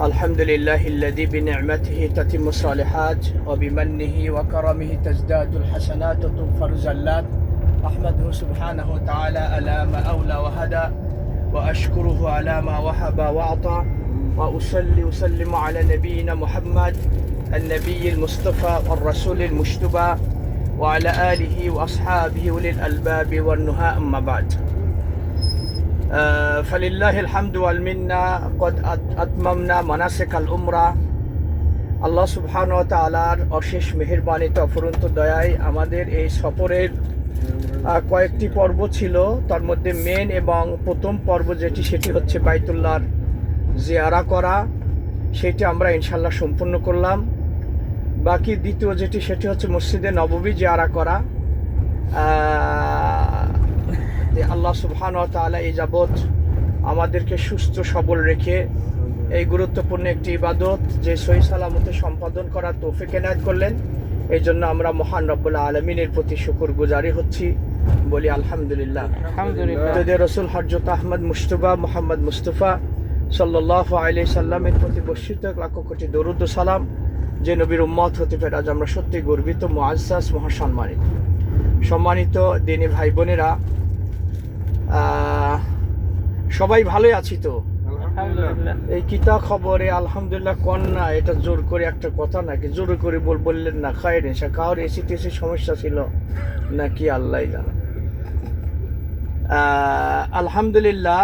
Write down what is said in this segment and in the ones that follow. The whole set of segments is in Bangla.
الحمد لله الذي بنعمته تتم الصالحات وبمنه وكرمه تزداد الحسنات وتغفر الزلات. أحمده سبحانه وتعالى على ما أولى وهدى وأشكره على ما وهب وأعطى وأصلي وسلم على نبينا محمد النبي المصطفى والرسول المجتبى وعلى آله وأصحابه أولي الألباب والنهى. أما بعد، فلله الحمد والمنة قد أتممنا مناسك العمرة. আল্লাহ সুবহানাহু ওয়া তাআলার অশেষ মেহেরবানিতে অফুরন্ত দয়ায় আমাদের এই সফরের কয়েকটি পর্ব ছিল। তার মধ্যে মেন এবং প্রথম পর্ব সেটি হচ্ছে বাইতুল্লাহর জিয়ারা করা, সেটি আমরা ইনশাল্লাহ সম্পূর্ণ করলাম। বাকি দ্বিতীয় সেটি হচ্ছে মসজিদে নববী জিয়ারা করা। আল্লাহ সুবহানাহু ওয়া তাআলা এই যাবৎ আমাদেরকে সুস্থ সবল রেখে এই গুরুত্বপূর্ণ একটি ইবাদত যে সহি সালামতে সম্পাদন করার তৌফিক এনায়েত করলেন, এই জন্য আমরা মহান রব্বুল আলামিনের প্রতি শুকর গুজারি হচ্ছি, বলি আলহামদুলিল্লাহ। রসুল হযরত আহমদ মুজতবা মুহাম্মদ মুস্তাফা সাল্লাল্লাহু আলাইহি সাল্লামের প্রতি বর্ষিত লাখ কোটি দরুদ ও সালাম, যে নবীর উম্মত হতে পেরে আজ আমরা সত্যি গর্বিত, মুআজ্জাজ, সম্মানিত দিনী ভাই বোনেরা, সবাই ভালোই আছি তো? এই কিতা খবরে আলহামদুলিল্লাহ কন্যা, এটা জোর করে একটা কথা নাকি? জোর করে বললেন না, খায়ের এসে কাউর এসি টেসি সমস্যা ছিল নাকি আল্লাহ জানে। আলহামদুলিল্লাহ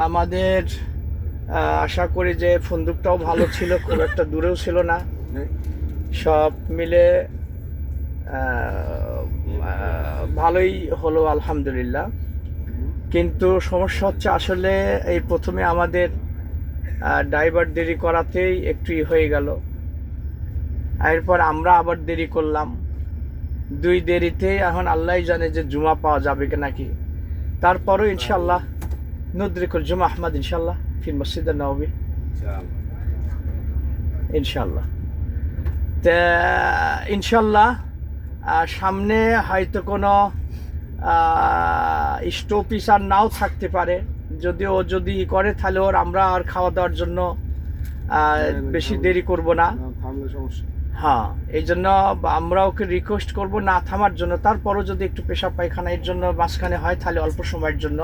আমাদের আশা করি যে ফন্দুকটাও ভালো ছিল, খুব একটা দূরেও ছিল না, সব মিলে ভালোই হলো আলহামদুলিল্লাহ। কিন্তু সমস্যা হচ্ছে আসলে এই প্রথমে আমাদের ড্রাইভার দেরি করাতেই একটু হয়ে গেল, এরপর আমরা আবার দেরি করলাম, দুই দেরিতে এখন আল্লাহ জানে যে জুমা পাওয়া যাবে কি নাকি। তারপরও ইনশাল্লাহ নুদরিকুল জুমা আহমদ ইনশাল্লাহ ফির মসজিদ নববী ইনশাল্লাহ। তা ইনশাল্লাহ সামনে হয়তো কোনো স্টপিস আর নাও থাকতে পারে, যদিও যদি করে তাহলে ওর আমরা আর খাওয়া দাওয়ার জন্য বেশি দেরি করব না। হ্যাঁ, এই জন্য আমরা ওকে রিকোয়েস্ট করব না থামার জন্য। তারপরও যদি একটু পেশাব পায়খানা এর জন্য মাঝখানে হয় তাহলে অল্প সময়ের জন্য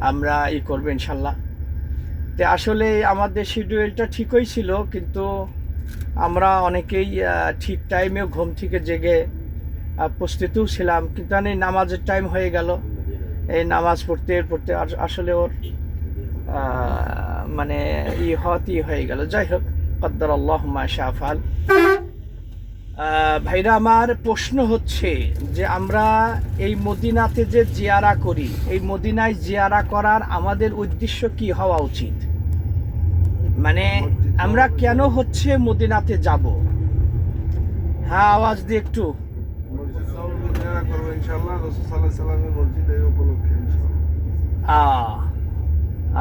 আমরা করবো ইনশাল্লাহ। তো আসলে আমাদের শিডিউলটা ঠিকই ছিল, কিন্তু আমরা অনেকেই ঠিক টাইমেও ঘুম থেকে জেগে প্রস্তুতও ছিলাম, কিন্তু আমি নামাজের টাইম হয়ে গেল। এই নামাজ পড়তে পড়তে আসলে ওর মানে হয়ে গেল। যাই হোক, কদ্দার আল্লাহু মা শাআ ফাআল। ভাইরা আমার, প্রশ্ন হচ্ছে যে আমরা এই মদিনাতে যে জিয়ারা করি, এই মদিনায় জিয়ারা করার আমাদের উদ্দেশ্য কি হওয়া উচিত? মানে আমরা কেন হচ্ছে মদিনাতে যাব? হ্যাঁ, আওয়াজ দিয়ে একটু।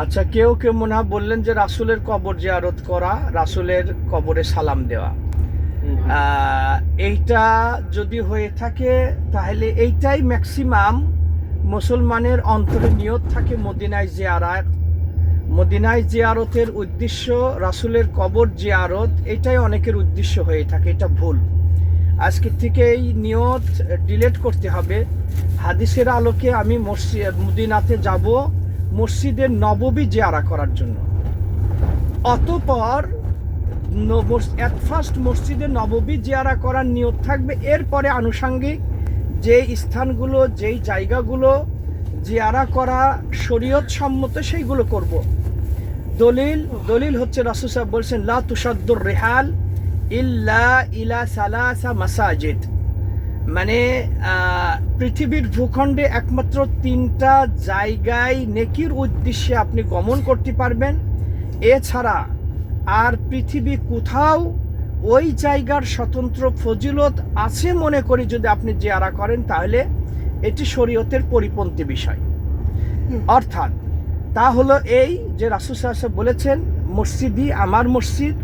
আচ্ছা, কেউ কেউ মনে হয় বললেন যে রাসূলের কবর জিয়ারত করা, রাসূলের কবরে সালাম দেওয়া। এইটা যদি হয়ে থাকে তাহলে এইটাই ম্যাক্সিমাম মুসলমানের অন্তরে নিয়ত থাকে। মদিনায় জিয়ারতের উদ্দেশ্য রাসূলের কবর জিয়ারত, এটাই অনেকের উদ্দেশ্য হয়ে থাকে। এটা ভুল। আজকে থেকে এই নিয়ত ডিলিট করতে হবে। হাদিসের আলোকে আমি মদিনাতে যাব মসজিদে নববী জিয়ারা করার জন্য। অতঃপর ফার্স্ট মসজিদে নববী জিয়ারা করার নিয়ত থাকবে। এরপরে আনুষঙ্গিক যে স্থানগুলো, যেই জায়গাগুলো জিয়ারা করা শরীয়ত সম্মত সেইগুলো করব। দলিল হচ্ছে রাসূল সাহেব বলছেন, লা তুশাদ্দুর রিহাল ইল্লা ইলা সালাসা মাসাজিদ। মানে পৃথিবীর ভূখণ্ডে একমাত্র 3টা জায়গায় নেকির উদ্দেশ্যে আপনি গমন করতে পারবেন। এছাড়া আর পৃথিবী কোথাও ওই জায়গার স্বতন্ত্র ফজিলত আছে মনে করি যদি আপনি জিয়ারা করেন, তাহলে এটি শরীয়তের পরিপন্থী বিষয়। অর্থাৎ তা হলো এই যে রাসূল সাল্লাল্লাহু আলাইহি ওয়াসাল্লাম বলেছেন, আমার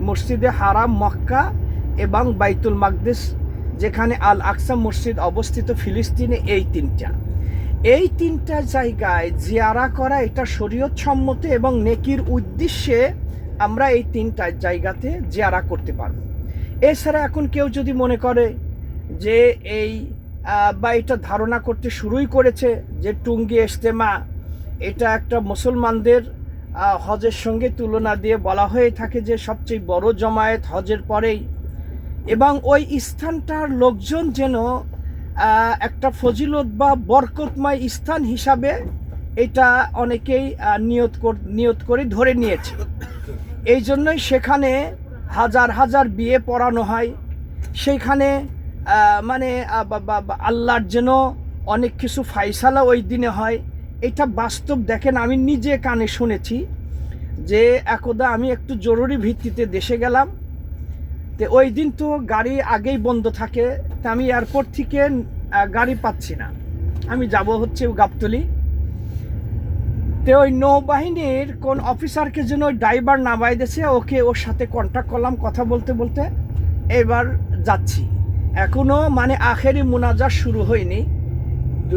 মসজিদে হারাম মক্কা এবং বাইতুল মাকদিস যেখানে আল আকসা মসজিদ অবস্থিত ফিলিস্তিনে, এই তিনটা জায়গায় জিয়ারা করা এটা শরীয়ত সম্মত এবং নেকির উদ্দেশ্যে আমরা এই 3টা জায়গাতে জিয়ারা করতে পারবো। এছাড়া এখন কেউ যদি মনে করে যে এই বা এটা ধারণা করতে শুরুই করেছে যে টুঙ্গি ইজতেমা এটা একটা মুসলমানদের হজের সঙ্গে তুলনা দিয়ে বলা হয়ে থাকে যে সবচেয়ে বড় জমায়েত হজের পরেই, এবং ওই স্থানটার লোকজন যেন একটা ফজিলত বা বরকতময় স্থান হিসাবে এটা অনেকেই নিয়ত করে ধরে নিয়েছে। এই জন্যই সেখানে হাজার হাজার বিয়ে পড়ানো হয়, সেইখানে মানে আল্লাহর যেন অনেক কিছু ফাইসালা ওই দিনে হয়। এটা বাস্তব দেখেন, আমি নিজে কানে শুনেছি যে একদা আমি একটু জরুরি ভিত্তিতে দেশে গেলাম, তো ওই দিন তো গাড়ি আগেই বন্ধ থাকে, তা আমি এয়ারপোর্ট থেকে গাড়ি পাচ্ছি না, আমি যাব হচ্ছে গাবতলী। তো ওই নৌবাহিনীর কোন অফিসারকে যেন ওই ড্রাইভার নামাই দিয়েছে, ওর সাথে কন্ট্যাক্ট করলাম কথা বলতে বলতে, এবার যাচ্ছি। এখনও মানে আখেরি মুনাজাত শুরু হয়নি,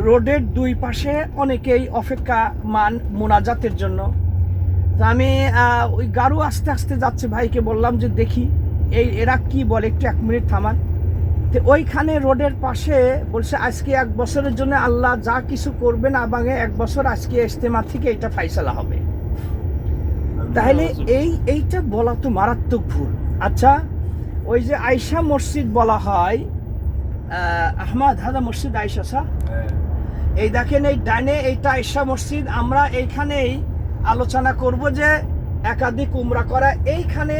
রোডের দুই পাশে অনেকেই অপেক্ষা মুনাজাতের জন্য। তো আমি ওই গাড়ু আস্তে আস্তে যাচ্ছে, ভাইকে বললাম যে দেখি এরা কি বলে, একটু 1 মিনিট থামান। তো ওইখানে রোডের পাশে বলছে আজকে 1 বছরের জন্য আল্লাহ যা কিছু করবেন আবাঙে 1 বছর আজকে ইজতেমা থেকে এটা ফাইসালা হবে। তাহলে এইটা বলা তো মারাত্মক ভুল। আচ্ছা, ওই যে আয়সা মসজিদ বলা হয়, আহমদ হাদা মসজিদ আয়সা সা, এই দেখেন এই ডাইনে এইটা আয়সা মসজিদ। আমরা এইখানেই আলোচনা করব যে একাধিক উমরা করা। এইখানে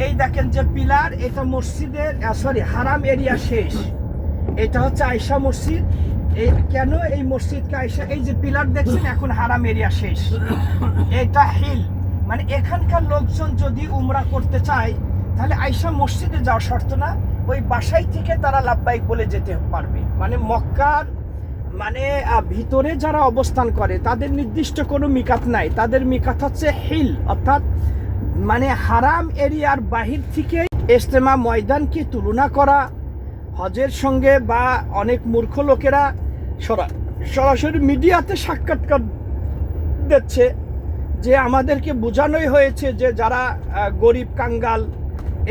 এই দেখেন যে পিলার, এটা মসজিদের হারাম এরিয়া শেষ, এটা হচ্ছে আয়সা মসজিদ। এই কেন এই মসজিদকে আয়সা, এই যে পিলার দেখছেন, এখন হারাম এরিয়া শেষ, এটা হিল, মানে এখানকার লোকজন যদি উমরা করতে চায় তাহলে আয়সা মসজিদে যাওয়া শর্ত না, ওই বাসাই থেকে তারা লাব্বাইক বলে যেতে পারবে। মানে মক্কার মানে ভিতরে যারা অবস্থান করে তাদের নির্দিষ্ট কোনো মিকাত নাই, তাদের মিকাত হচ্ছে হিল, অর্থাৎ মানে হারাম এরিয়ার বাহির থেকে ইজতেমা ময়দানকে তুলনা করা হজের সঙ্গে। বা অনেক মূর্খ লোকেরা সরাসরি মিডিয়াতে সাক্ষাৎকার দিচ্ছে যে আমাদেরকে বোঝানোই হয়েছে যে যারা গরিব কাঙ্গাল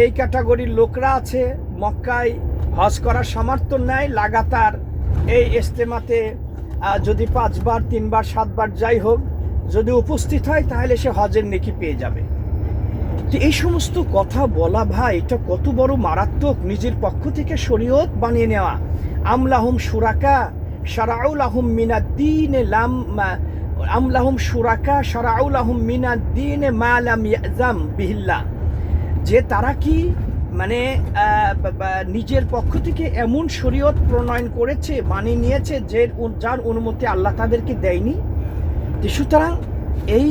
এই ক্যাটাগরির লোকরা আছে মক্কায় হজ করার সামর্থ্য নেয়, লাগাতার এই ইজতেমাতে যদি 5 বার 3 বার 7 বার যাই হোক যদি উপস্থিত হয় তাহলে সে হজের নেকি পেয়ে যাবে। তো এই সমস্ত কথা বলা ভাই, এটা কত বড় মারাত্মক, নিজের পক্ষ থেকে শরীয়ত বানিয়ে নেওয়া। আমলাহুম শুরাকা শারাউলাহুম মিনাদ্দিন লাম আমলাহুম শুরাকা শারাউলাহুম মিনাদ্দিন মা লাম ইয়াজাম বিহিল্লাহ, যে তারা কি মানে নিজের পক্ষ থেকে এমন শরীয়ত প্রণয়ন করেছে, মানিয়ে নিয়েছে যে যার অনুমতি আল্লাহ তাদেরকে দেয়নি। সুতরাং এই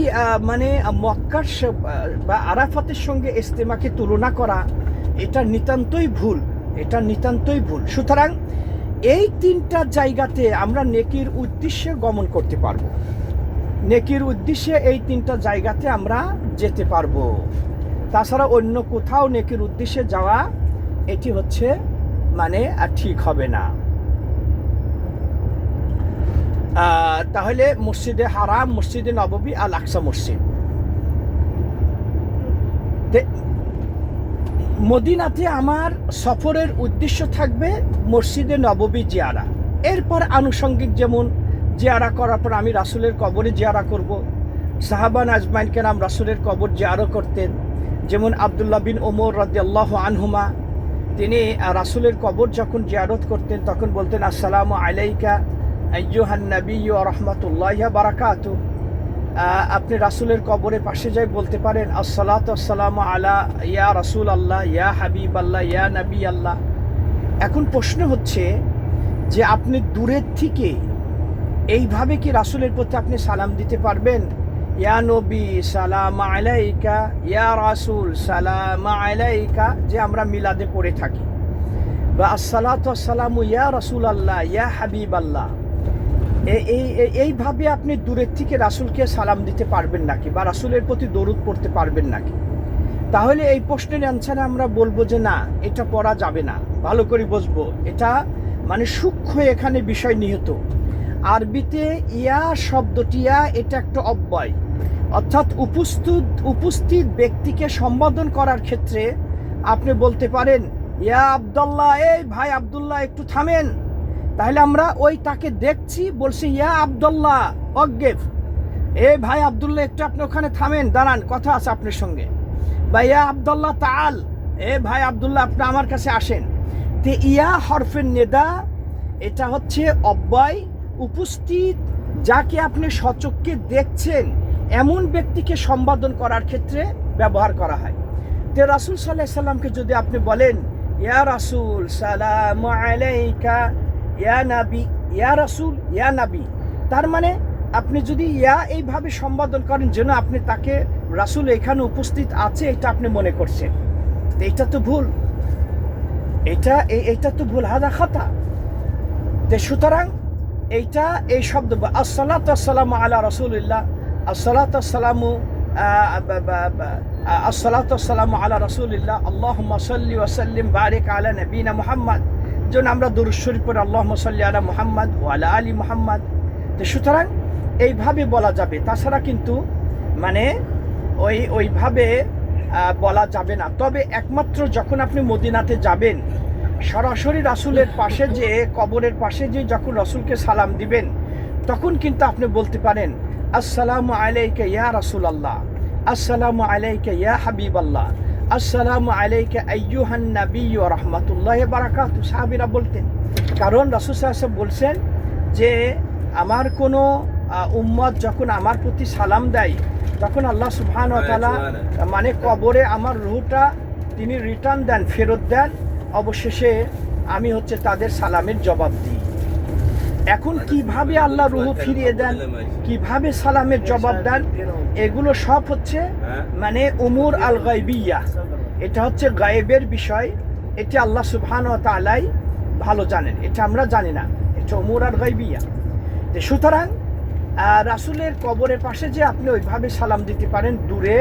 মানে মক্কার বা আরাফাতের সঙ্গে ইজতেমাকে তুলনা করা এটা নিতান্তই ভুল, এটা নিতান্তই ভুল। সুতরাং এই 3টা জায়গাতে আমরা নেকির উদ্দেশ্যে গমন করতে পারবো, নেকির উদ্দেশ্যে এই 3টা জায়গাতে আমরা যেতে পারবো। তাছাড়া অন্য কোথাও নেকির উদ্দেশ্যে যাওয়া এটি হচ্ছে মানে ঠিক হবে না। তাহলে মসজিদে হারাম, মসজিদে নববী, আল আকসা মসজিদ। মদিনাতে আমার সফরের উদ্দেশ্য থাকবে মসজিদে নববী জিয়ারা, এরপর আনুষঙ্গিক যেমন জিয়ারা করার পর আমি রাসূলের কবরে জিয়ারা করব। সাহাবান আজমাইন কেরাম রাসূলের কবর জিয়ারা করতেন, যেমন আব্দুল্লাহ বিন ওমর রাদিয়াল্লাহু আনহুমা, তিনি রাসূলের কবর যখন জিয়ারত করতেন তখন বলতেন আসসালামু আলাইকা আইয়ুহান নবী ওয়া রাহমাতুল্লাহি ওয়া বারাকাতুহু। আপনি রাসূলের কবরের পাশে যাই বলতে পারেন আসসালাতু আসসালামু আলা ইয়া রাসূল আল্লাহ, ইয়া হাবিব আল্লাহ, ইয়া নবী আল্লাহ। এখন প্রশ্ন হচ্ছে যে আপনি দূরের থেকে এইভাবে কি রাসূলের প্রতি আপনি সালাম দিতে পারবেন? ইয়া নবী সালাম আলাইকা, ইয়া রাসূল সালাম আলাইকা, যে আমরা মিলাদে পড়ে থাকি, বা আসসালাতু আসসালামু ইয়া রাসূল আল্লাহ, ইয়া হাবিব আল্লাহ, এইভাবে আপনি দূরের থেকে রাসূলকে সালাম দিতে পারবেন নাকি, বা রাসূলের প্রতি দরুদ পড়তে পারবেন নাকি? তাহলে এই প্রশ্নের অ্যান্সারে আমরা বলবো যে না, এটা পড়া যাবে না। ভালো করে বুঝবো, এটা মানে সূক্ষ্ম এখানে বিষয় নিহিত। আরবিতে ইয়া শব্দটিয়া এটা একটা অব্যয়, অর্থাৎ উপস্থিত ব্যক্তিকে সম্বোধন করার ক্ষেত্রে আপনি বলতে পারেন, ইয়া আব্দুল্লাহ, এই ভাই আব্দুল্লাহ একটু থামেন। তাহলে আমরা ওই তাকে দেখছি, বলছি ইয়া আব্দুল্লাহ অজ্ঞেফ, এই ভাই আব্দুল্লাহ একটু আপনি ওখানে থামেন, দাঁড়ান, কথা আছে আপনার সঙ্গে। বা ইয়া আব্দুল্লাহ তাআল, এ ভাই আব্দুল্লাহ আপনি আমার কাছে আসেন। তে ইয়া হরফের নেদা, এটা হচ্ছে অব্যয়, উপস্থিত যাকে আপনি সচক্ষে দেখছেন এমন ব্যক্তিকে সম্বোধন করার ক্ষেত্রে ব্যবহার করা হয়। তে রাসূল সাল্লাল্লাহু আলাইহি সাল্লামকে যদি আপনি বলেন ইয়া রাসূল সালামু আলাইকা, ইয়া নবী, ইয়া রাসূল, ইয়া নবী, তার মানে আপনি যদি ইয়া এইভাবে সম্বোধন করেন যেন আপনি তাকে রাসূল এখানে উপস্থিত আছে এটা আপনি মনে করছেন, এটা তো ভুল, এইটা তো ভুল, হাদা খাতা। তে সুতরাং এই শব্দ আসসালাতু ওয়াসসালামু আলা রাসূলিল্লাহ, আসসালাতু ওয়াসসালামু আলা রাসূলিল্লাহ, আল্লাহুম্মা সাল্লি ওয়া সাল্লিম বারিক আলা নবিনা মুহাম্মদ, যেন আমরা দরুদ শরীফ পড়ি আল্লাহুম্মা সাল্লি আলা মুহাম্মদ ওয়া আলা আলি মুহাম্মদ। তো সুতরাং এইভাবে বলা যাবে, তাছাড়া কিন্তু মানে ওইভাবে বলা যাবে না। তবে একমাত্র যখন আপনি মদিনাতে যাবেন, সরাসরি রাসূলের পাশে যে কবরের পাশে যে যখন রাসূলকে সালাম দিবেন, তখন কিন্তু আপনি বলতে পারেন আসসালামু আলাইকা ইয়া রাসূলুল্লাহ, আসসালামু আলাইকা ইয়া হাবিবাল্লাহ, আসসালামু আলাইকা আইয়ুহান নবী ওয়া রাহমাতুল্লাহি ওয়া বারাকাতুহু। সাহাবীরা বলতেন, কারণ রাসূল সাল্লাল্লাহু আলাইহি ওয়াসাল্লাম বলছেন যে আমার কোনো উম্মত যখন আমার প্রতি সালাম দেয়, তখন আল্লাহ সুবহানাহু ওয়া তাআলা মানে কবরে আমার রূহটা তিনি রিটার্ন দেন, ফেরত দেন, অবশেষে আমি হচ্ছে তাদের সালামের জবাব দিই। এখন কিভাবে আল্লাহ রূহ ফিরিয়ে দেন, কিভাবে সালামের জবাব দেন, এগুলো সব হচ্ছে মানে উমুর আল গায়বিয়া, এটা হচ্ছে গায়েবের বিষয়, এটা আল্লাহ সুবহানাহু ওয়া তাআলাই ভালো জানেন, এটা আমরা জানি না, এটা উমুর আল গায়বিয়া। সুতরাং রাসূলের কবরের পাশে যে আপনি ওইভাবে সালাম দিতে পারেন, দূরে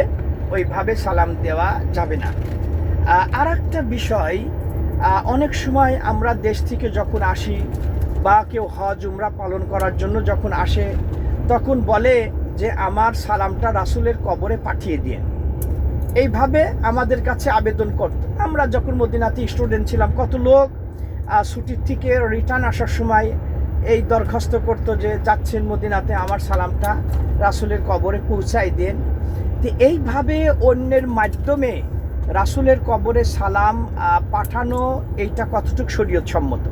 ওইভাবে সালাম দেওয়া যাবে না। আর একটা বিষয়, অনেক সময় আমরা দেশ থেকে যখন আসি বা কেউ হজ উমরা পালন করার জন্য যখন আসে, তখন বলে যে আমার সালামটা রাসূলের কবরে পাঠিয়ে দিন, এইভাবে আমাদের কাছে আবেদন করত। আমরা যখন মদিনাতে স্টুডেন্ট ছিলাম, কত লোক ছুটির থেকে রিটার্ন আসার সময় এই দরখাস্ত করতো যে যাচ্ছেন মদিনাতে, আমার সালামটা রাসূলের কবরে পৌঁছাই দেন। তো এইভাবে অন্যের মাধ্যমে রাসূলের কবরে সালাম পাঠানো, এইটা কতটুকু শরীয়ত সম্মত?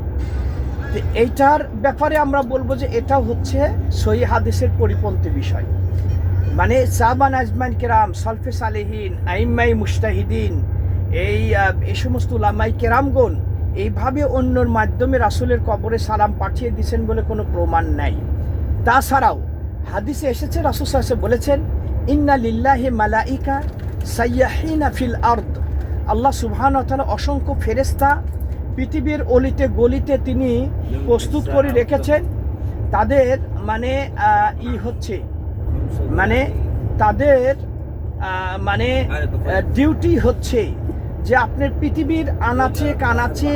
তো এইটার ব্যাপারে আমরা বলবো যে এটা হচ্ছে সহিহ হাদিসের পরিপন্থী বিষয়। মানে সাহাবান আজমাইন কেরাম, সালফে সালেহিন, আইম্মাই মুজতাহিদিন, এই সমস্ত উলামায়ে কেরামগণ এইভাবে অন্যর মাধ্যমে রাসূলের কবরে সালাম পাঠিয়ে দিয়েছেন বলে কোনো প্রমাণ নাই। তাছাড়াও হাদিসে এসেছে, রাসূল সাল্লাল্লাহু আলাইহি ওয়াসাল্লাম বলেছেন, ইন্না লিল্লাহি মালাইকা সাইয়াহিনা ফিল আরদ, আল্লাহ সুবহানাহু ওয়া তাআলা অসংখ্য ফেরেশতা পৃথিবীর অলিতে গলিতে তিনি প্রস্তুত করে রেখেছেন। তাদের মানে হচ্ছে মানে তাদের মানে ডিউটি হচ্ছে যে আপনার পৃথিবীর আনাচে কানাচে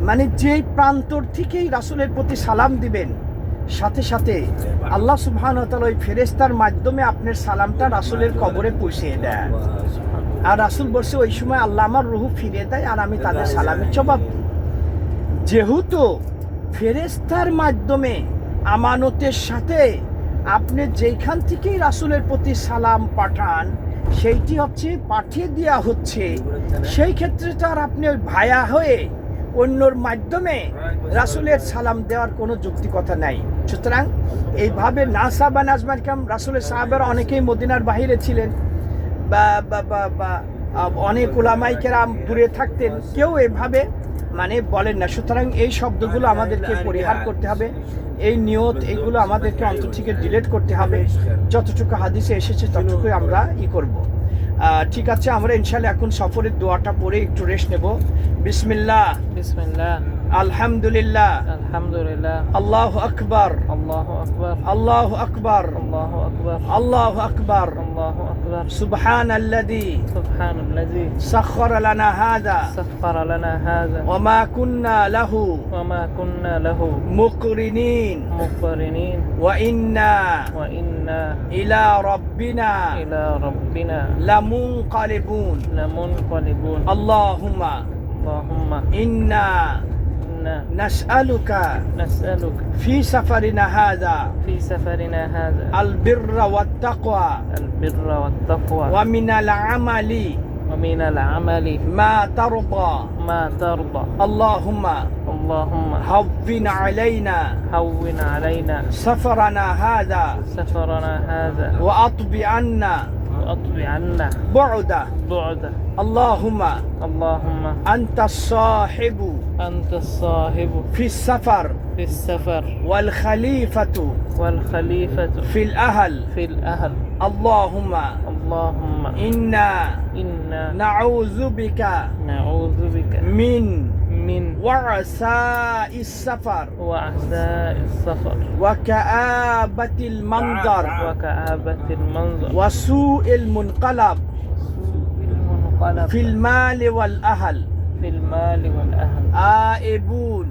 মানে যেই প্রান্তর থেকেই রাসূলের প্রতি সালাম দিবেন, সাথে সাথে আল্লাহ সুবহানাহু ওয়া তাআলা ওই ফেরেশতার মাধ্যমে আপনার সালামটা রাসূলের কবরে পৌঁছিয়ে দেন। আর রাসূল বলছে ওই সময় আল্লাহ আমার রূহ ফিরিয়ে দেয় আর আমি তাদের সালামের জবাব দিই। যেহেতু ফেরেশতার মাধ্যমে আমানতের সাথে আপনি যেখান থেকেই রাসূলের প্রতি সালাম পাঠান, সেইটি হচ্ছে পাঠিয়ে দেওয়া হচ্ছে, সেই ক্ষেত্রে তো আর আপনি ওই ভায়া হয়ে অন্যর মাধ্যমে রাসূলের সালাম দেওয়ার কোনো যৌক্তিকতা নাই। সুতরাং এইভাবে না সাহাবা নাজমান কাম, রাসূলের সাহাবারা অনেকেই মদিনার বাহিরে ছিলেন বা অনেক উলামায়ে কেরাম দূরে থাকতেন, কেউ এভাবে মানে বলেন না। সুতরাং এই শব্দগুলো আমাদেরকে পরিহার করতে হবে, এই নিয়ত এইগুলো আমাদেরকে অন্তর থেকে ডিলিট করতে হবে। যতটুকু হাদিসে এসেছে ততটুকুই আমরা করব। ঠিক আছে, আমরা ইনশাআল্লাহ এখন সফরের দোয়াটা পড়ে একটু রেস্ট নেব। বিসমিল্লাহ। আলহামদুলিল্লাহ, আলহামদুলিল্লাহ, আল্লাহু আকবার, আল্লাহু আকবার, আল্লাহু আকবার, আল্লাহু আকবার, আল্লাহু আকবার। আল্লাহু আকবার। সুবহানাল্লাযী সুবহানাল্লাযী সাখখারা লানা হাযা সাখখারা লানা হাযা ওয়া মা কুন্না লাহু ওয়া মা কুন্না লাহু মুকরিনিন মুকরিনিন ওয়া ইন্না ওয়া ইন্না ইলা রাব্বিনা ইলা রাব্বিনা লামুনকালিবুন। লামুনকালিবুন। আল্লাহুম্মা আল্লাহুম্মা ইন্না ইন্না নাসআলুকা নাসআলুকা ফি সাফারিনা হাযা في سفرنا هذا আল বিররা ওয়াত তাকওয়া البر والتقوى ওয়া মিনাল আমালি ومن العمل মা তারদা। ما ترضى. আল্লাহুম্মা اللهم هون علينا هون علينا سفرنا هذا سفرنا هذا وأطبع عنا وأطبع عنا بعده. بعده. اللهم اللهم أنت الصاحب أنت الصاحب في السفر في السفر والخليفة والخليفة في الأهل. في الأهل. اللهم اللهم إنا إنا نعوذ بك نعوذ بك من من وعثاء السفر وعثاء السفر وكآبة المنظر وكآبة المنظر وسوء المنقلب سوء المنقلب في المال والأهل. في المال والأهل. آئبون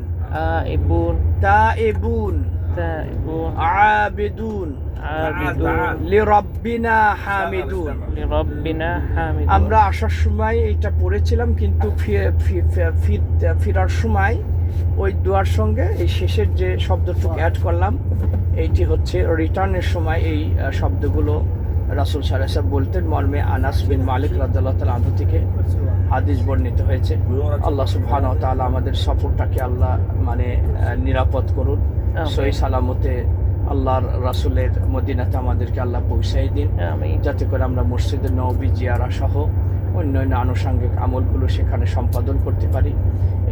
آئبون تائبون تائبون عابدون عابدون لربنا حامدون. لربنا حامدون. আমরা আসার সময় এটা পড়েছিলাম, কিন্তু ফিরার সময় ওই দোয়ার সঙ্গে এই শেষের যে শব্দটুকু অ্যাড করলাম, এইটি হচ্ছে রিটার্নের সময় এই শব্দগুলো রাসূল সাল্লাল্লাহু আলাইহি ওয়াসাল্লাম বলতেন, মর্মে আনাস বিন মালিক রাদিয়াল্লাহু তাআলা আনহু থেকে হাদিস বর্ণিত হয়েছে। আল্লাহ সুবহানাহু ওয়া তাআলা আমাদের সফরটাকে আল্লাহ নিরাপদ করুন, সহি সালামতে আল্লাহর রাসূলের মদিনাতে আমাদেরকে আল্লাহ পৌঁছাই দিন, আমিন। যাতে করে আমরা মসজিদে নববী জিয়ারা সহ অন্যান্য আনুষঙ্গিক আমলগুলো সেখানে সম্পাদন করতে পারি।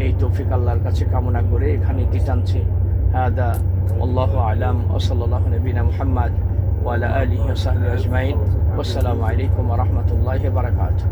এই তৌফিক আল্লাহর কাছে কামনা করে এখানে টানছি। হাদা আল্লাহু আলাম ওয়া সাল্লাল্লাহু নবিনা মুহাম্মদ ওয়া আলা আলিহি ওয়া সাহবিহি আজমাইন। ওয়াসসালামু আলাইকুম ওয়া রাহমাতুল্লাহি ওয়া বারাকাতুহু।